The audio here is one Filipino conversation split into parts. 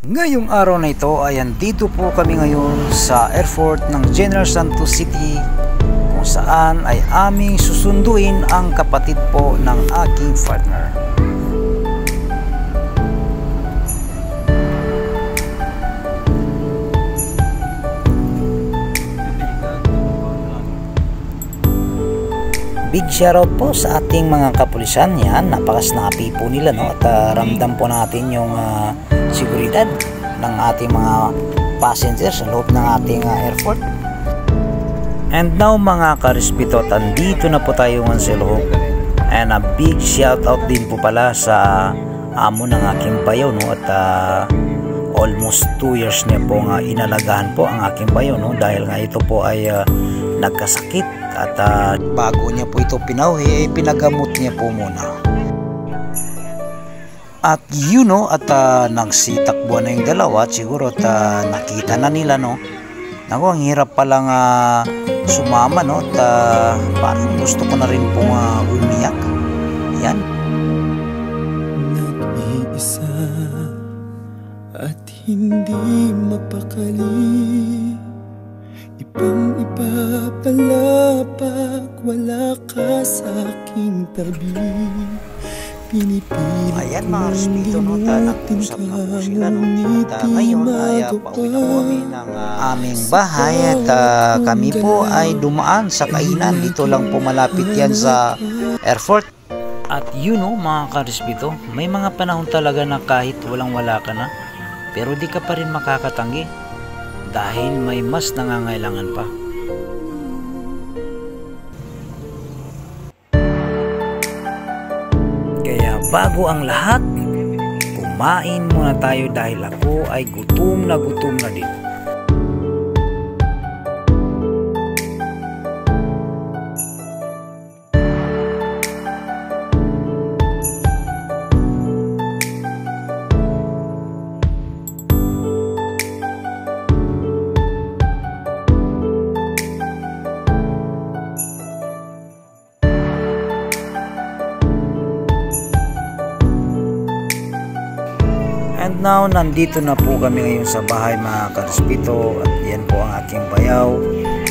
Ngayong araw na ito ay andito po kami ngayon sa airport ng General Santos City, kung saan ay aming susunduin ang kapatid po ng aking partner. Big shoutout po sa ating mga kapulisan. Yan, napakasnappy po nila, no? At ramdam po natin yung seguridad ng ating mga passengers sa loob ng ating airport. And now mga karespeto, andito na po tayo ngayon sa loob. And a big shoutout din po pala sa amo ng aking bayaw, no? At almost 2 years niya po nga inalagahan po ang aking bayaw, no? Dahil nga ito po ay nagkasakit. At bago niya po ito pinauwi, pinagamot niya po muna. At yun, no, at nagsitakbuhan na yung dalawa at siguro at nakita na nila, no. Naku, ang hirap palang sumama, no. At parang gusto ko na rin pong umiyak. Yan. Nag-iisa at hindi mapakali, ibang iba pala pag wala ka sa aking tabi. Pinipilit ayan mga respeto, no, nag-usap na po sila, no. At ngayon ay pauwi na po kami ng aming bahay. At kami po ay dumaan sa kainan. Dito lang po malapit yan sa airport. At yun, no, mga karespeto, may mga panahon talaga na kahit walang-wala ka na, pero di ka pa rin makakatanggi dahil may mas nangangailangan pa. Kaya bago ang lahat, kumain muna tayo dahil ako ay gutom na din. And now, nandito na po kami ngayon sa bahay mga karespeto. At yan po ang aking bayaw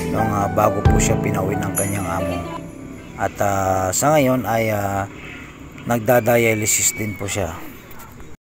nung bago po siya pinauwi ng kanyang amo. At sa ngayon ay nagdadialysis din po siya.